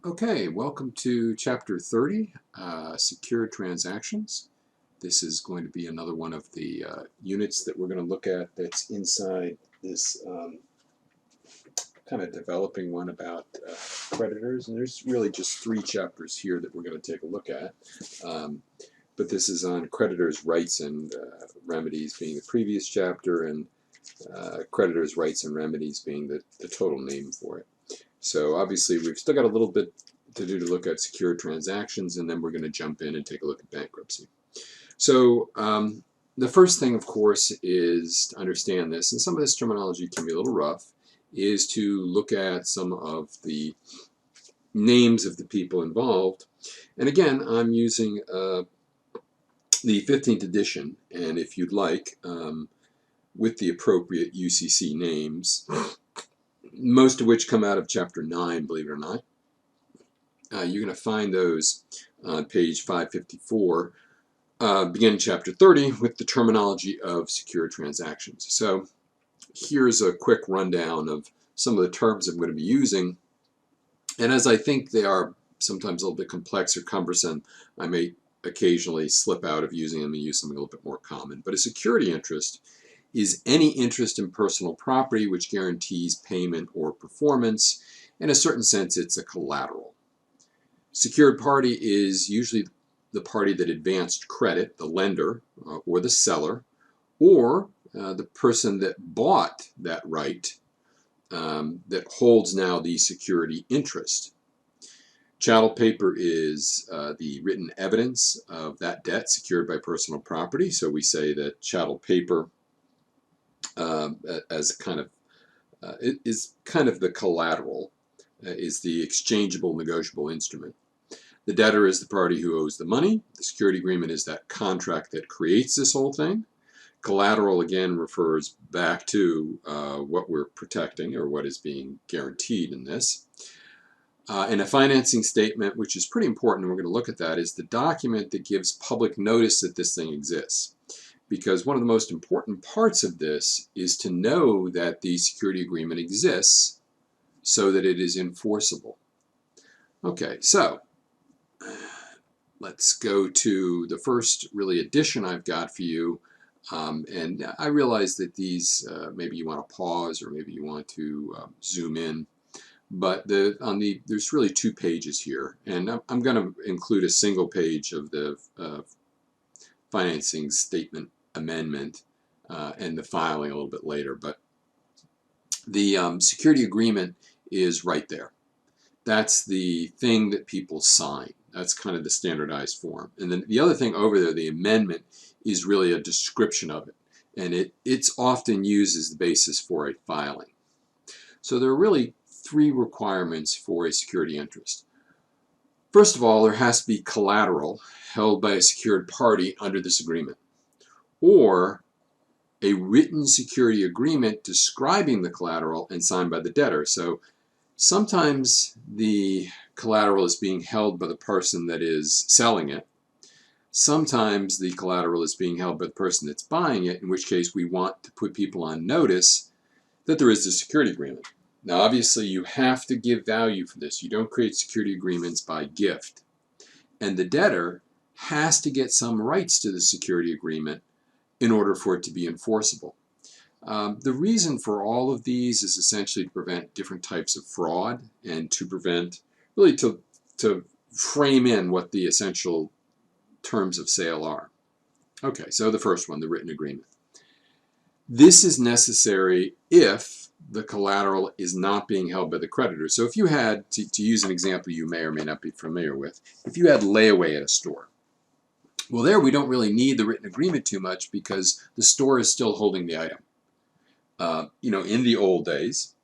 Okay, welcome to Chapter 30, Secured Transactions. This is going to be another one of the units that we're going to look at that's inside this kind of developing one about creditors. And there's really just 3 chapters here that we're going to take a look at. But this is on creditors' rights and remedies being the previous chapter, and creditors' rights and remedies being the total name for it. So obviously we've still got a little bit to do to look at secured transactions, and then we're going to jump in and take a look at bankruptcy. So the first thing, of course, is to understand this, and some of this terminology can be a little rough, is to look at some of the names of the people involved. And again, I'm using the 15th edition, and if you'd like, with the appropriate UCC names, most of which come out of Chapter 9, believe it or not. You're going to find those on page 554, beginning Chapter 30, with the terminology of secured transactions. So here's a quick rundown of some of the terms I'm going to be using. And as I think they are sometimes a little bit complex or cumbersome, I may occasionally slip out of using them and use something a little bit more common. But a security interest is any interest in personal property which guarantees payment or performance. In a certain sense, it's a collateral. Secured party is usually the party that advanced credit, the lender or the seller, or the person that bought that right that holds now the security interest. Chattel paper is the written evidence of that debt secured by personal property. So we say that chattel paper as kind of it is kind of the collateral, is the exchangeable negotiable instrument. The debtor is the party who owes the money. The security agreement is that contract that creates this whole thing. Collateral, again, refers back to what we're protecting or what is being guaranteed in this. And a financing statement, which is pretty important, and we're going to look at that, is the document that gives public notice that this thing exists. Because one of the most important parts of this is to know that the security agreement exists so that it is enforceable. Okay, so let's go to the first really edition I've got for you. And I realize that these, maybe you want to pause or maybe you want to zoom in. But there's really 2 pages here. And I'm going to include a single page of the financing statement amendment and the filing a little bit later. But the security agreement is right there. That's the thing that people sign. That's kind of the standardized form. And then the other thing over there, the amendment, is really a description of it. And it's often used as the basis for a filing. So there are really 3 requirements for a security interest. First of all, there has to be collateral held by a secured party under this agreement, or a written security agreement describing the collateral and signed by the debtor. So sometimes the collateral is being held by the person that is selling it. Sometimes the collateral is being held by the person that's buying it, in which case we want to put people on notice that there is a security agreement. Now, obviously, you have to give value for this. You don't create security agreements by gift. And the debtor has to get some rights to the security agreement in order for it to be enforceable. The reason for all of these is essentially to prevent different types of fraud and to prevent, really to frame in what the essential terms of sale are. Okay, so the first one, the written agreement. This is necessary if the collateral is not being held by the creditor. So if you had, to use an example you may or may not be familiar with, if you had layaway at a store, well, there we don't really need the written agreement too much because the store is still holding the item. In the old days,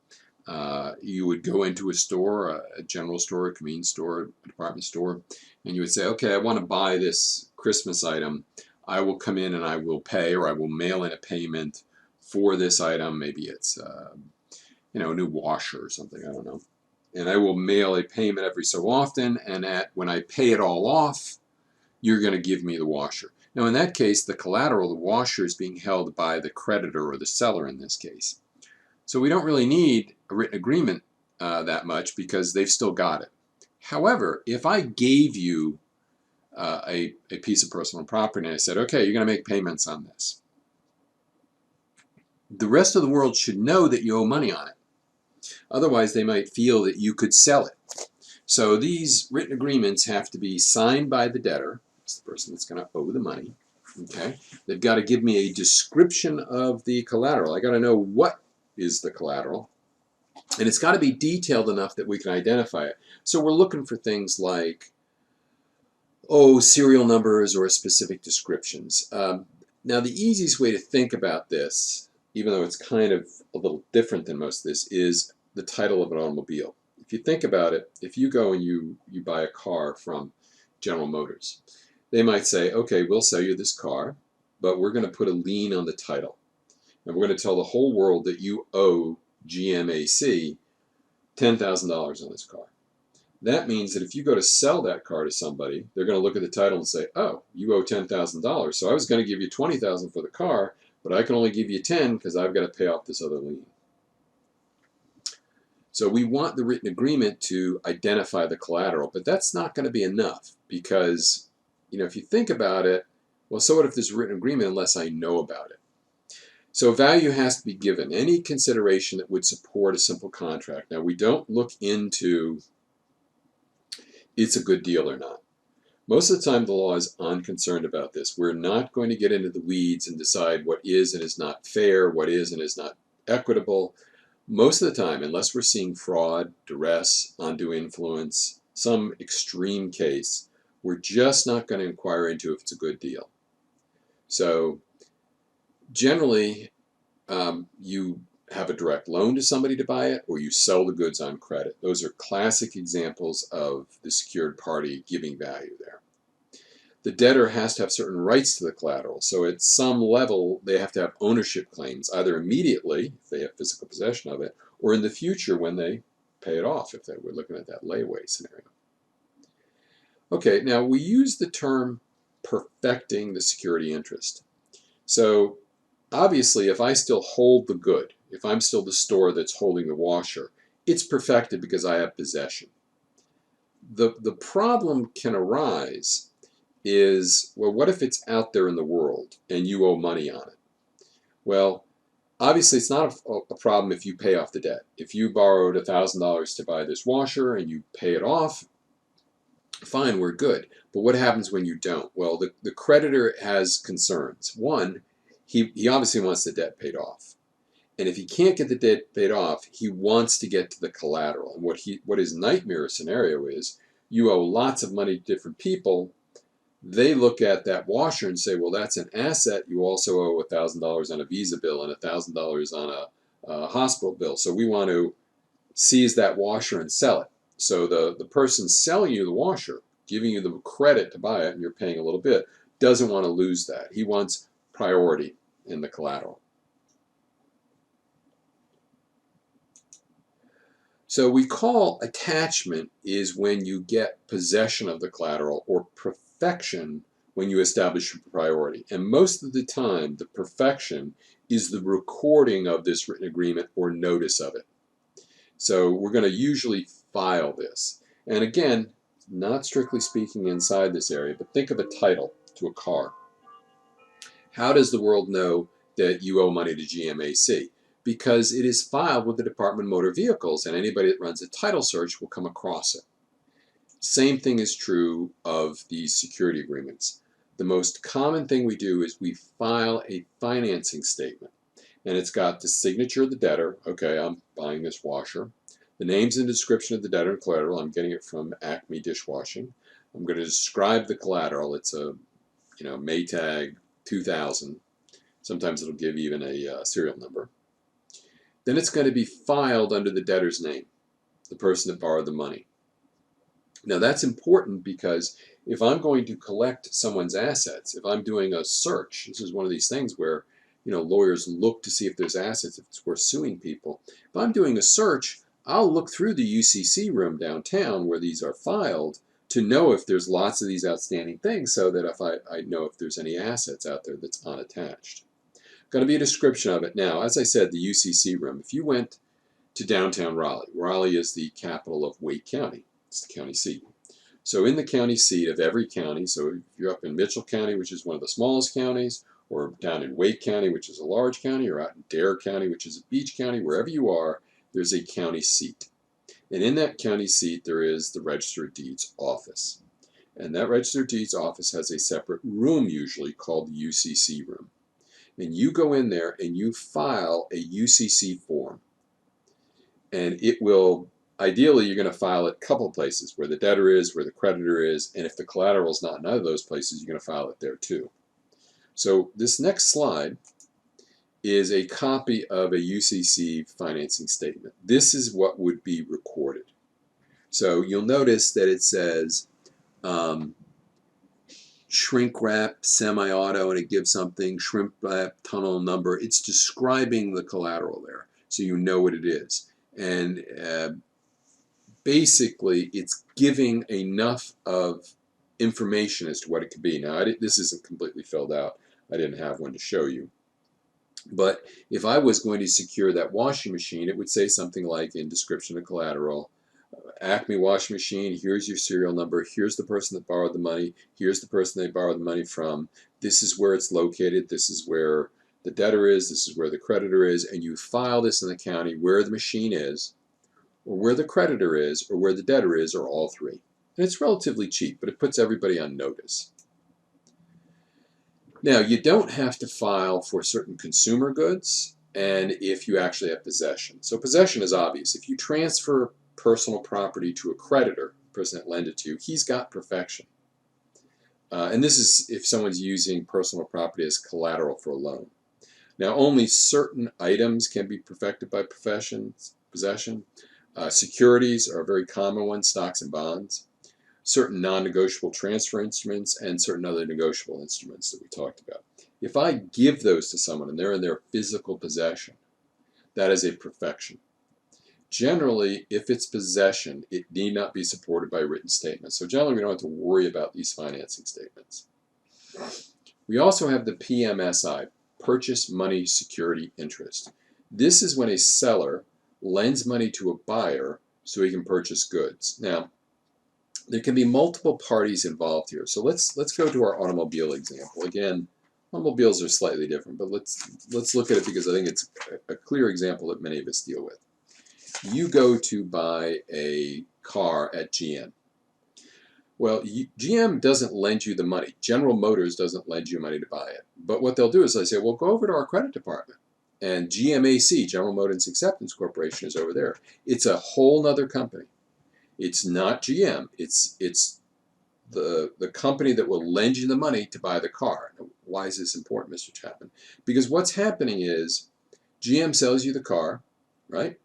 you would go into a store, a general store, a convenience store, a department store, and you would say, okay, I want to buy this Christmas item. I will come in and I will pay, or I will mail in a payment for this item. Maybe it's a new washer or something, I don't know. And I will mail a payment every so often, and when I pay it all off, you're going to give me the washer. Now, in that case, the collateral, the washer, is being held by the creditor or the seller in this case. So we don't really need a written agreement that much because they've still got it. However, if I gave you a piece of personal property and I said, okay, you're going to make payments on this, the rest of the world should know that you owe money on it. Otherwise, they might feel that you could sell it. So these written agreements have to be signed by the debtor. It's the person that's going to owe the money. Okay, they've got to give me a description of the collateral. I got to know what is the collateral, and it's got to be detailed enough that we can identify it. So we're looking for things like, oh, serial numbers or specific descriptions. Now, the easiest way to think about this, even though it's kind of a little different than most of this, is the title of an automobile. If you think about it, if you go and you buy a car from General Motors, they might say, okay, we'll sell you this car, but we're going to put a lien on the title. And we're going to tell the whole world that you owe GMAC $10,000 on this car. That means that if you go to sell that car to somebody, they're going to look at the title and say, oh, you owe $10,000. So I was going to give you $20,000 for the car, but I can only give you $10,000 because I've got to pay off this other lien. So we want the written agreement to identify the collateral, but that's not going to be enough because, if you think about it, well, so what if there's a written agreement unless I know about it? So value has to be given, any consideration that would support a simple contract. Now, we don't look into it's a good deal or not. Most of the time, the law is unconcerned about this. We're not going to get into the weeds and decide what is and is not fair, what is and is not equitable. Most of the time, unless we're seeing fraud, duress, undue influence, some extreme case, we're just not going to inquire into if it's a good deal. So generally, you have a direct loan to somebody to buy it, or you sell the goods on credit. Those are classic examples of the secured party giving value there. The debtor has to have certain rights to the collateral. So at some level, they have to have ownership claims, either immediately, if they have physical possession of it, or in the future when they pay it off, if they were looking at that layaway scenario. Okay, now we use the term perfecting the security interest. So obviously, if I still hold the good, if I'm still the store that's holding the washer, it's perfected because I have possession. The problem can arise is, well, what if it's out there in the world and you owe money on it? Well, obviously, it's not a problem if you pay off the debt. If you borrowed $1,000 to buy this washer and you pay it off, fine, we're good. But what happens when you don't? Well, the creditor has concerns. One, he obviously wants the debt paid off. And if he can't get the debt paid off, he wants to get to the collateral. And what his nightmare scenario is, you owe lots of money to different people. They look at that washer and say, well, that's an asset. You also owe $1,000 on a Visa bill and $1,000 on a hospital bill. So we want to seize that washer and sell it. So the person selling you the washer, giving you the credit to buy it, and you're paying a little bit, doesn't want to lose that. He wants priority in the collateral. So we call attachment is when you get possession of the collateral, or perfection when you establish your priority. And most of the time, the perfection is the recording of this written agreement or notice of it. So we're going to usually file this. And again, not strictly speaking inside this area, but think of a title to a car. How does the world know that you owe money to GMAC? Because it is filed with the Department of Motor Vehicles, and anybody that runs a title search will come across it. Same thing is true of these security agreements. The most common thing we do is we file a financing statement. And it's got the signature of the debtor. Okay, I'm buying this washer. The names and description of the debtor and collateral. I'm getting it from Acme Dishwashing. I'm going to describe the collateral. It's a Maytag 2000. Sometimes it'll give even a serial number. Then it's going to be filed under the debtor's name, the person that borrowed the money. Now that's important because if I'm going to collect someone's assets, if I'm doing a search, this is one of these things where lawyers look to see if there's assets, if it's worth suing people. If I'm doing a search, I'll look through the UCC room downtown where these are filed to know if there's lots of these outstanding things, so that if I know if there's any assets out there that's unattached. Going to be a description of it. Now, as I said, the UCC room, if you went to downtown Raleigh, Raleigh is the capital of Wake County. It's the county seat. So in the county seat of every county, so if you're up in Mitchell County, which is one of the smallest counties, or down in Wake County, which is a large county, or out in Dare County, which is a beach county, wherever you are, there's a county seat. And in that county seat, there is the Register of Deeds office. And that Register of Deeds office has a separate room, usually called the UCC room. And you go in there and you file a UCC form. And it will, ideally, you're going to file it a couple of places, where the debtor is, where the creditor is, and if the collateral is not in either of those places, you're going to file it there too. So this next slide is a copy of a UCC financing statement. This is what would be recorded. So you'll notice that it says shrink wrap, semi-auto, and it gives something, shrimp wrap, tunnel number. It's describing the collateral there, so you know what it is. And basically, it's giving enough of information as to what it could be. Now, this isn't completely filled out. I didn't have one to show you. But if I was going to secure that washing machine, it would say something like, in description of collateral, Acme washing machine, here's your serial number, here's the person that borrowed the money, here's the person they borrowed the money from, this is where it's located, this is where the debtor is, this is where the creditor is, and you file this in the county where the machine is, or where the creditor is, or where the debtor is, or all three. And it's relatively cheap, but it puts everybody on notice. Now, you don't have to file for certain consumer goods, and if you actually have possession. So possession is obvious. If you transfer personal property to a creditor, the person that lent it to you, he's got perfection. And this is if someone's using personal property as collateral for a loan. Now, only certain items can be perfected by possession. Securities are a very common one, stocks and bonds. Certain non-negotiable transfer instruments, and certain other negotiable instruments that we talked about. If I give those to someone and they're in their physical possession, that is a perfection. Generally, if it's possession, it need not be supported by written statements. So generally, we don't have to worry about these financing statements. We also have the PMSI, Purchase Money Security Interest. This is when a seller lends money to a buyer so he can purchase goods. Now, there can be multiple parties involved here. So let's go to our automobile example. Again, automobiles are slightly different, but let's look at it because I think it's a clear example that many of us deal with. You go to buy a car at GM. Well, GM doesn't lend you the money. General Motors doesn't lend you money to buy it. But what they'll do is they say, well, go over to our credit department. And GMAC, General Motors Acceptance Corporation, is over there. It's a whole nother company. It's not GM. It's the company that will lend you the money to buy the car. Now, why is this important, Mr. Chapman? Because what's happening is GM sells you the car, right?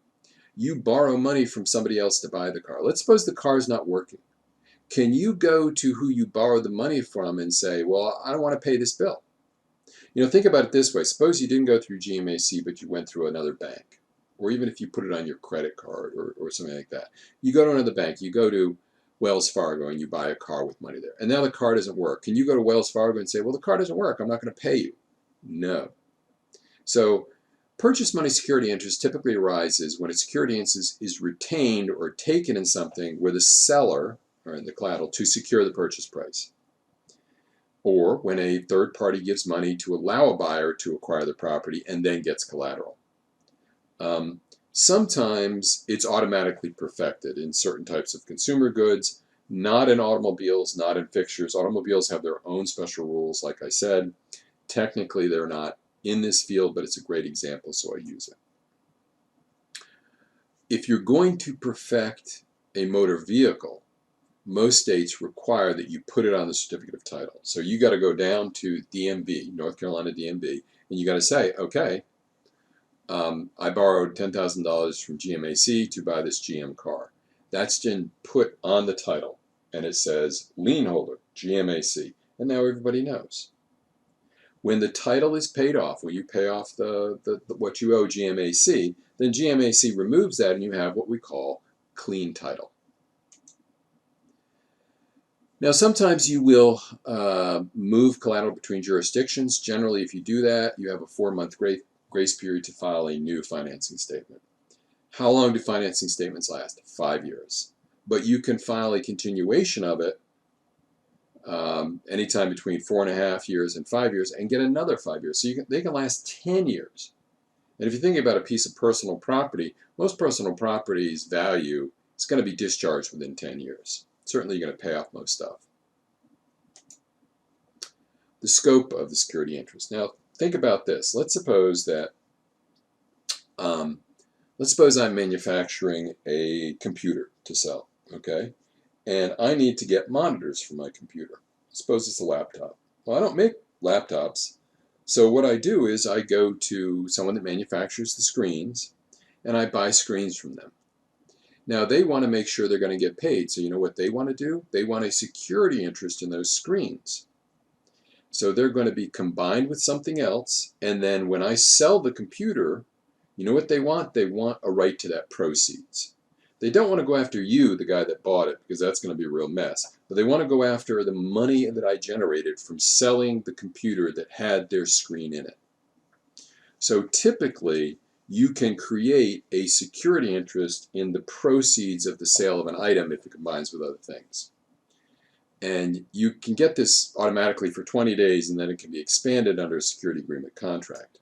You borrow money from somebody else to buy the car. Let's suppose the car is not working. Can you go to who you borrowed the money from and say, well, I don't want to pay this bill? You know, think about it this way. Suppose you didn't go through GMAC, but you went through another bank. Or even if you put it on your credit card or something like that. You go to another bank. You go to Wells Fargo and you buy a car with money there. And now the car doesn't work. Can you go to Wells Fargo and say, well, the car doesn't work. I'm not going to pay you? No. So purchase money security interest typically arises when a security interest is retained or taken in something where the seller, or in the collateral, to secure the purchase price. Or when a third party gives money to allow a buyer to acquire the property and then gets collateral. Sometimes it's automatically perfected in certain types of consumer goods, not in automobiles, not in fixtures. Automobiles have their own special rules, like I said. Technically, they're not in this field, but it's a great example, so I use it. If you're going to perfect a motor vehicle, most states require that you put it on the certificate of title. So you got to go down to DMV, North Carolina DMV, and you got to say, okay, I borrowed $10,000 from GMAC to buy this GM car. That's then put on the title, and it says lien holder, GMAC, and now everybody knows. When the title is paid off, when you pay off what you owe GMAC, then GMAC removes that, and you have what we call clean title. Now, sometimes you will move collateral between jurisdictions. Generally, if you do that, you have a 4-month grace period to file a new financing statement. How long do financing statements last? 5 years. but you can file a continuation of it anytime between 4.5 years and 5 years and get another 5 years. So they can last 10 years. And if you think about a piece of personal property, most personal property's value is going to be discharged within 10 years. Certainly you're going to pay off most stuff. The scope of the security interest. Now think about this. Let's suppose that I'm manufacturing a computer to sell, okay? And I need to get monitors for my computer. Suppose it's a laptop. Well, I don't make laptops. So what I do is I go to someone that manufactures the screens and I buy screens from them. Now they want to make sure they're going to get paid. So you know what they want to do? They want a security interest in those screens. So they're going to be combined with something else. And then when I sell the computer, you know what they want? They want a right to that proceeds. They don't want to go after you, the guy that bought it, because that's going to be a real mess. But they want to go after the money that I generated from selling the computer that had their screen in it. So typically, you can create a security interest in the proceeds of the sale of an item if it combines with other things. And you can get this automatically for 20 days, and then it can be expanded under a security agreement contract.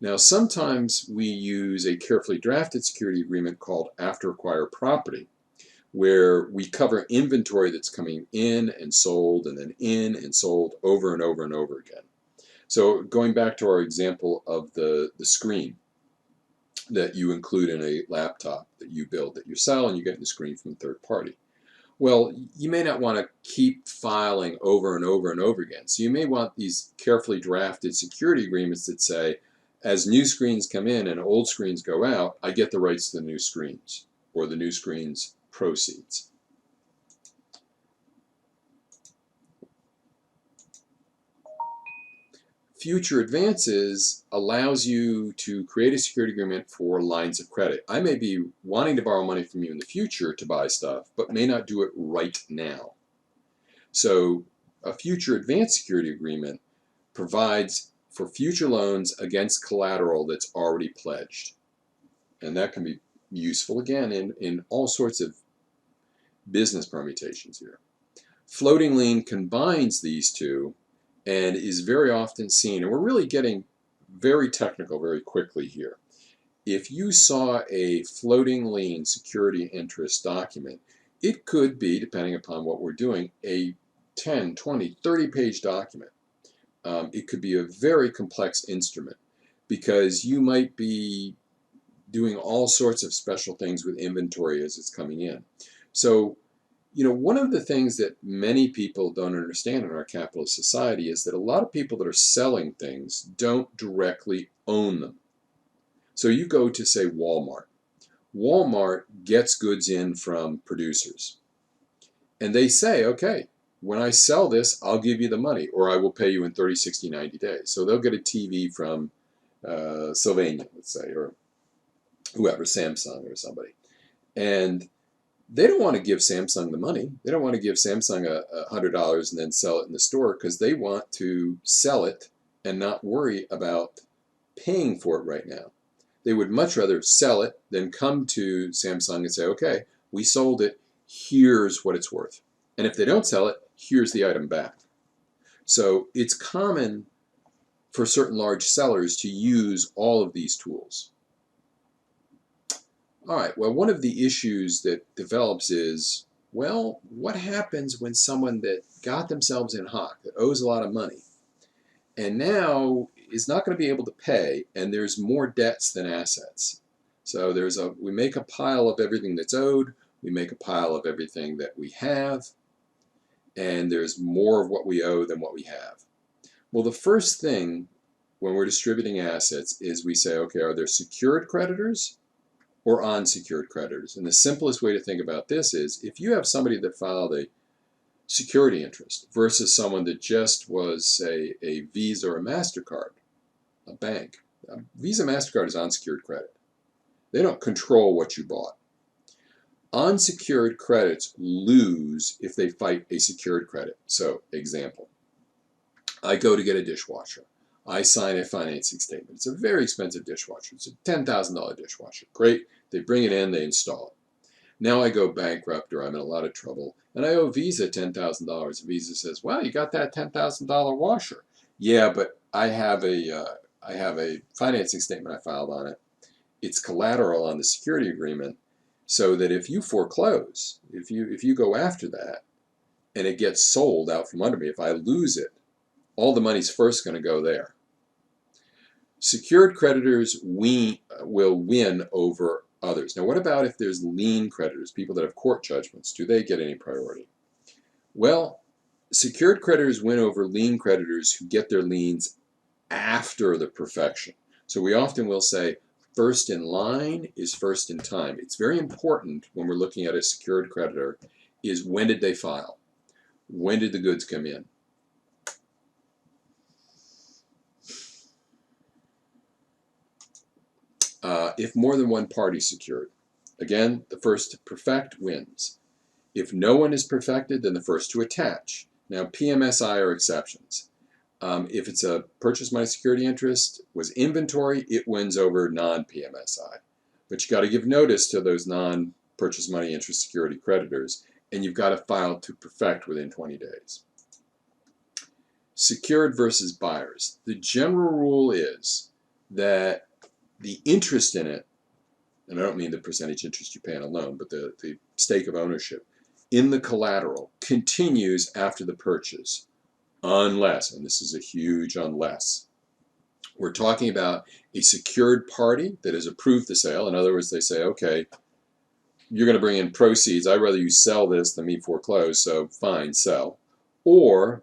Now, sometimes we use a carefully drafted security agreement called after acquired property, where we cover inventory that's coming in and sold and then in and sold over and over and over again. So going back to our example of the screen that you include in a laptop that you build, that you sell, and you get the screen from a third party. Well, you may not want to keep filing over and over and over again. So you may want these carefully drafted security agreements that say, as new screens come in and old screens go out, I get the rights to the new screens or the new screens proceeds. Future advances allows you to create a security agreement for lines of credit. I may be wanting to borrow money from you in the future to buy stuff, but may not do it right now. So a future advance security agreement provides for future loans against collateral that's already pledged. And that can be useful, again, in all sorts of business permutations here. Floating lien combines these two and is very often seen, and we're really getting very technical very quickly here. If you saw a floating lien security interest document, it could be, depending upon what we're doing, a 10, 20, 30-page document. It could be a very complex instrument because you might be doing all sorts of special things with inventory as it's coming in. So, you know, one of the things that many people don't understand in our capitalist society is that a lot of people that are selling things don't directly own them. So you go to, say, Walmart. Walmart gets goods in from producers. And they say, okay, when I sell this, I'll give you the money, or I will pay you in 30, 60, 90 days. So they'll get a TV from Sylvania, let's say, or whoever, Samsung or somebody. And they don't want to give Samsung the money. They don't want to give Samsung $100 and then sell it in the store because they want to sell it and not worry about paying for it right now. They would much rather sell it than come to Samsung and say, okay, we sold it, here's what it's worth. And if they don't sell it, here's the item back. So it's common for certain large sellers to use all of these tools. All right, well, one of the issues that develops is, well, what happens when someone that got themselves in hock, that owes a lot of money, and now is not going to be able to pay, and there's more debts than assets. So we make a pile of everything that's owed, we make a pile of everything that we have, and there's more of what we owe than what we have. Well, the first thing when we're distributing assets is we say, okay, are there secured creditors or unsecured creditors? And the simplest way to think about this is if you have somebody that filed a security interest versus someone that just was, say, a Visa or a MasterCard, a bank. Visa, MasterCard is unsecured credit. They don't control what you bought. Unsecured credits lose if they fight a secured credit. So, example, I go to get a dishwasher. I sign a financing statement. It's a very expensive dishwasher. It's a $10,000 dishwasher. Great. They bring it in, they install it. Now I go bankrupt or I'm in a lot of trouble, and I owe Visa $10,000. Visa says, "Well, you got that $10,000 washer." Yeah, but I have a financing statement I filed on it. It's collateral on the security agreement, so that if you foreclose, if you go after that, and it gets sold out from under me, if I lose it, all the money's first going to go there. Secured creditors will win over others. Now, what about if there's lien creditors, people that have court judgments? Do they get any priority? Well, secured creditors win over lien creditors who get their liens after the perfection. So we often will say first in line is first in time. It's very important when we're looking at a secured creditor is when did they file? When did the goods come in? If more than one party secured, again, the first to perfect wins. If no one is perfected, then the first to attach. Now, PMSI are exceptions. If it's a purchase money security interest, was inventory, it wins over non-PMSI. But you got to give notice to those non-purchase money interest security creditors, and you've got to file to perfect within 20 days. Secured versus buyers. The general rule is that the interest in it, and I don't mean the percentage interest you pay on a loan, but the stake of ownership in the collateral continues after the purchase, unless, and this is a huge unless, we're talking about a secured party that has approved the sale. In other words, they say, okay, you're going to bring in proceeds. I'd rather you sell this than me foreclose, so fine, sell. Or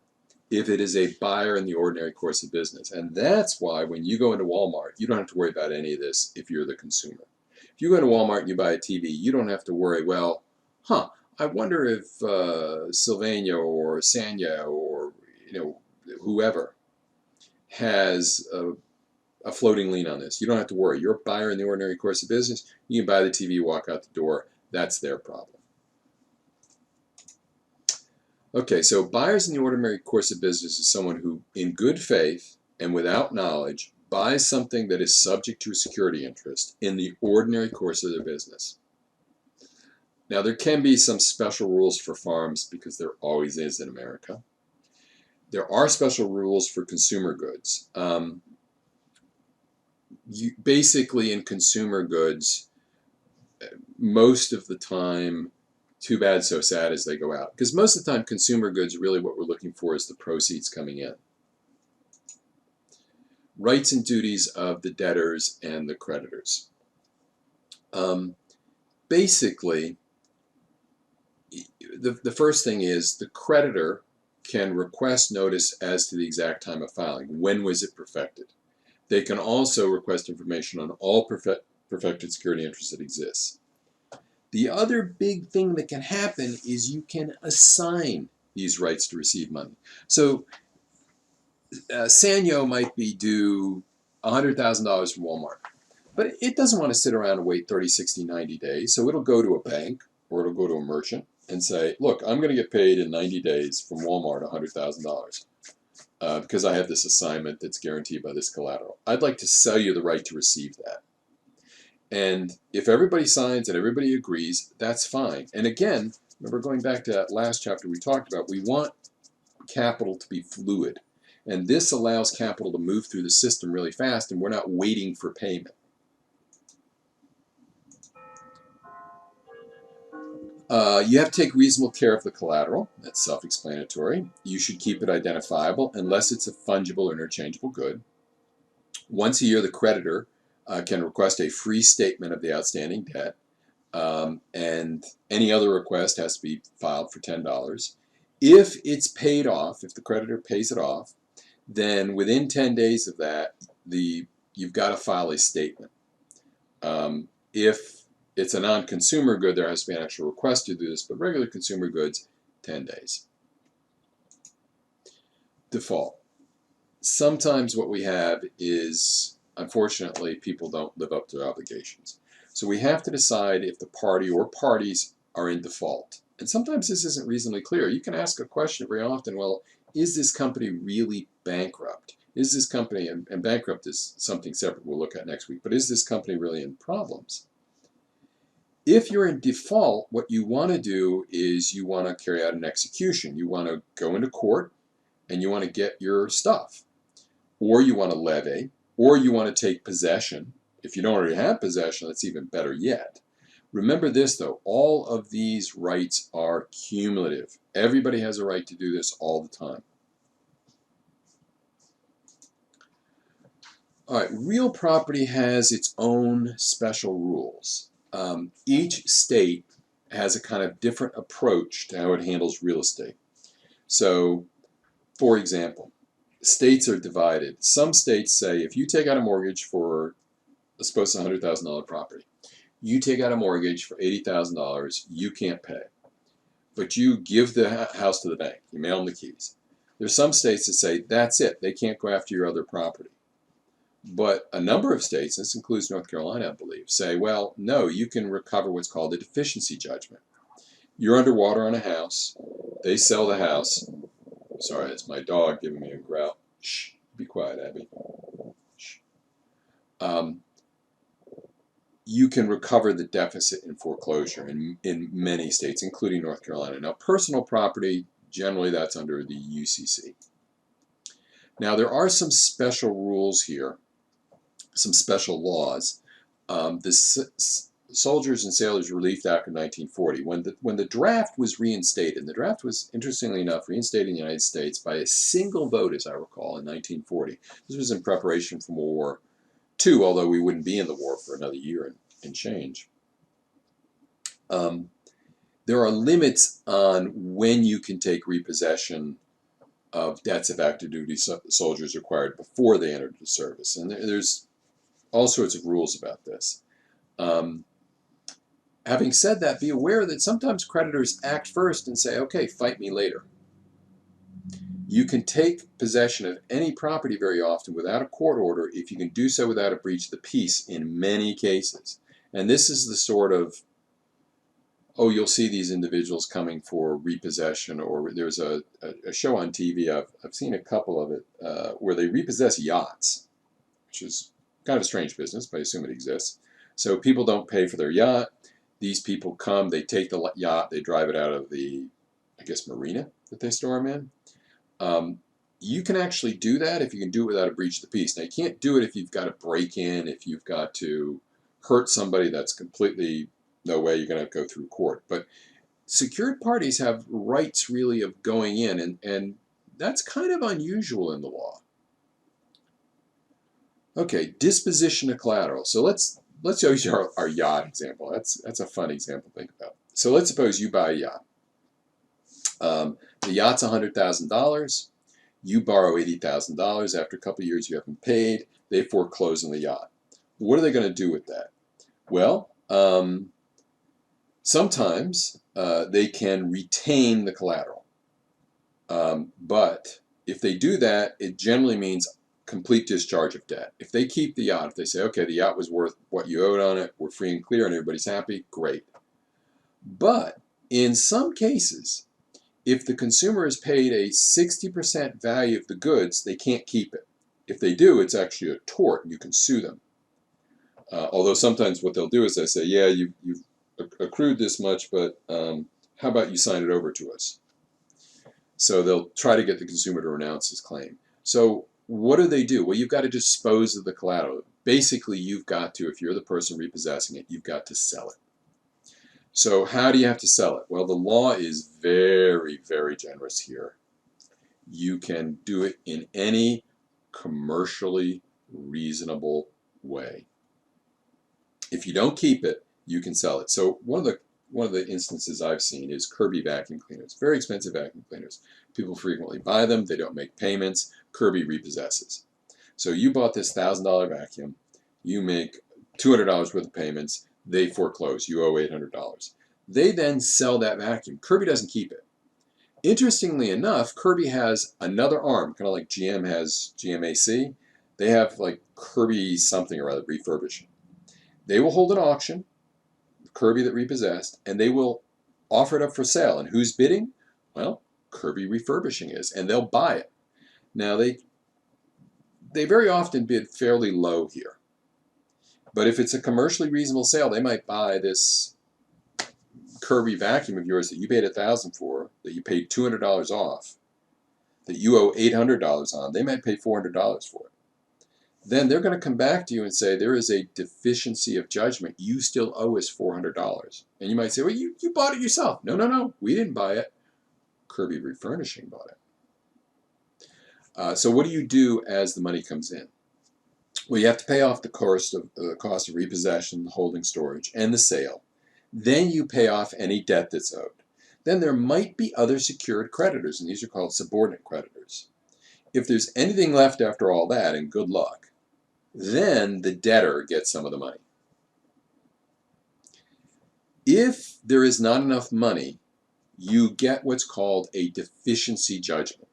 if it is a buyer in the ordinary course of business. And that's why when you go into Walmart, you don't have to worry about any of this if you're the consumer. If you go into Walmart and you buy a TV, you don't have to worry, well, I wonder if Sylvania or Sanya or whoever has a floating lien on this. You don't have to worry. You're a buyer in the ordinary course of business. You can buy the TV, walk out the door. That's their problem. Okay, so buyers in the ordinary course of business is someone who, in good faith and without knowledge, buys something that is subject to a security interest in the ordinary course of their business. Now, there can be some special rules for farms because there always is in America. There are special rules for consumer goods. Basically, in consumer goods, most of the time, too bad, so sad as they go out. Because most of the time, consumer goods, really what we're looking for is the proceeds coming in. Rights and duties of the debtors and the creditors. Basically, the first thing is the creditor can request notice as to the exact time of filing. When was it perfected? They can also request information on all perfected security interests that exist. The other big thing that can happen is you can assign these rights to receive money. So Sanyo might be due $100,000 from Walmart, but it doesn't want to sit around and wait 30, 60, 90 days. So it'll go to a bank or it'll go to a merchant and say, look, I'm going to get paid in 90 days from Walmart $100,000 because I have this assignment that's guaranteed by this collateral. I'd like to sell you the right to receive that. And if everybody signs and everybody agrees, that's fine. And again, remember going back to that last chapter we talked about, we want capital to be fluid. And this allows capital to move through the system really fast, and we're not waiting for payment. You have to take reasonable care of the collateral. That's self-explanatory. You should keep it identifiable unless it's a fungible or interchangeable good. Once a year, the creditor can request a free statement of the outstanding debt, and any other request has to be filed for $10. If it's paid off, if the creditor pays it off, then within 10 days of that, you've got to file a statement. If it's a non-consumer good, there has to be an actual request to do this, but regular consumer goods, 10 days. Default. Sometimes what we have is, unfortunately, people don't live up to their obligations. So we have to decide if the party or parties are in default. And sometimes this isn't reasonably clear. You can ask a question very often, well, is this company really bankrupt? Is this company, and bankrupt is something separate we'll look at next week, but is this company really in problems? If you're in default, what you want to do is you want to carry out an execution. You want to go into court and you want to get your stuff. Or you want to levy, or you want to take possession. If you don't already have possession, that's even better yet. Remember this, though. All of these rights are cumulative. Everybody has a right to do this all the time. All right, real property has its own special rules. Each state has a kind of different approach to how it handles real estate. So, for example, states are divided. Some states say if you take out a mortgage for, let's suppose, a $100,000 property, you take out a mortgage for $80,000, you can't pay. But you give the house to the bank, you mail them the keys. There's some states that say that's it, they can't go after your other property. But a number of states, this includes North Carolina, I believe, say, well, no, you can recover what's called a deficiency judgment. You're underwater on a house, they sell the house. Sorry, it's my dog giving me a growl. Shh, be quiet, Abby. Shh. You can recover the deficit in foreclosure in many states, including North Carolina. Now, personal property, generally that's under the UCC. Now, there are some special rules here, some special laws. The Soldiers and Sailors Relief Act of 1940, when the draft was reinstated, and the draft was, interestingly enough, reinstated in the United States by a single vote, as I recall, in 1940. This was in preparation for World War II, although we wouldn't be in the war for another year and change. There are limits on when you can take repossession of debts of active duty soldiers acquired before they entered the service. And there's all sorts of rules about this. Having said that, be aware that sometimes creditors act first and say, okay, fight me later. You can take possession of any property very often without a court order if you can do so without a breach of the peace in many cases. And this is the sort of, oh, you'll see these individuals coming for repossession, or there's a show on TV, I've seen a couple of it, where they repossess yachts, which is kind of a strange business, but I assume it exists. So people don't pay for their yacht. These people come, they take the yacht, they drive it out of the, I guess, marina that they store them in. You can actually do that if you can do it without a breach of the peace. Now, you can't do it if you've got to break in, if you've got to hurt somebody. That's completely no way. You're going to go through court. But secured parties have rights, really, of going in, and that's kind of unusual in the law. Okay, disposition of collateral. So let's use our yacht example. That's a fun example to think about. So let's suppose you buy a yacht. The yacht's $100,000. You borrow $80,000. After a couple of years, you haven't paid. They foreclose on the yacht. What are they going to do with that? Well, sometimes they can retain the collateral. But if they do that, it generally means complete discharge of debt. If they keep the yacht, if they say, okay, the yacht was worth what you owed on it, we're free and clear and everybody's happy, great. But in some cases, if the consumer is paid a 60% value of the goods, they can't keep it. If they do, it's actually a tort and you can sue them. Although sometimes what they'll do is they say, yeah, you've accrued this much, but how about you sign it over to us? So they'll try to get the consumer to renounce his claim. So what do? Well, you've got to dispose of the collateral. Basically, you've got to, if you're the person repossessing it, you've got to sell it. So how do you have to sell it? Well, the law is very, very generous here. You can do it in any commercially reasonable way. If you don't keep it, you can sell it. So one of the instances I've seen is Kirby vacuum cleaners, very expensive vacuum cleaners. People frequently buy them, they don't make payments, Kirby repossesses. So you bought this $1,000 vacuum, you make $200 worth of payments, they foreclose, you owe $800. They then sell that vacuum. Kirby doesn't keep it. Interestingly enough, Kirby has another arm, kind of like GM has GMAC. They have like Kirby something or other, refurbishing. They will hold an auction, Kirby that repossessed, and they will offer it up for sale. And who's bidding? Well, Kirby Refurbishing is, and they'll buy it. Now, they very often bid fairly low here. But if it's a commercially reasonable sale, they might buy this Kirby vacuum of yours that you paid $1,000 for, that you paid $200 off, that you owe $800 on, they might pay $400 for it. Then they're going to come back to you and say, there is a deficiency of judgment. You still owe us $400. And you might say, well, you bought it yourself. No, no, no. We didn't buy it. Kirby Refurnishing bought it. So what do you do as the money comes in? Well, you have to pay off the cost of repossession, the holding, storage, and the sale. Then you pay off any debt that's owed. Then there might be other secured creditors, and these are called subordinate creditors. If there's anything left after all that, and good luck, then the debtor gets some of the money. If there is not enough money, you get what's called a deficiency judgment,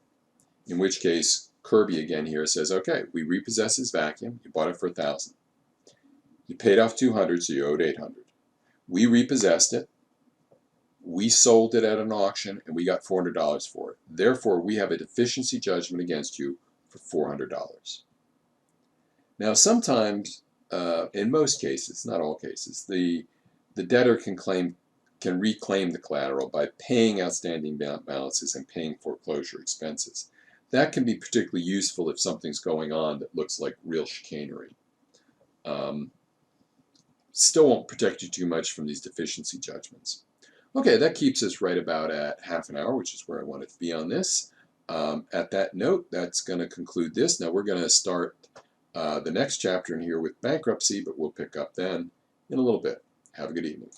in which case Kirby again here says, okay, we repossess his vacuum, you bought it for $1,000. You paid off $200, so you owed $800. We repossessed it, we sold it at an auction, and we got $400 for it. Therefore, we have a deficiency judgment against you for $400. Now, sometimes, in most cases, not all cases, the debtor can reclaim the collateral by paying outstanding balances and paying foreclosure expenses. That can be particularly useful if something's going on that looks like real chicanery. Still won't protect you too much from these deficiency judgments. Okay, that keeps us right about at half an hour, which is where I wanted to be on this. At that note, that's going to conclude this. Now we're going to start the next chapter in here with bankruptcy, but we'll pick up then in a little bit. Have a good evening.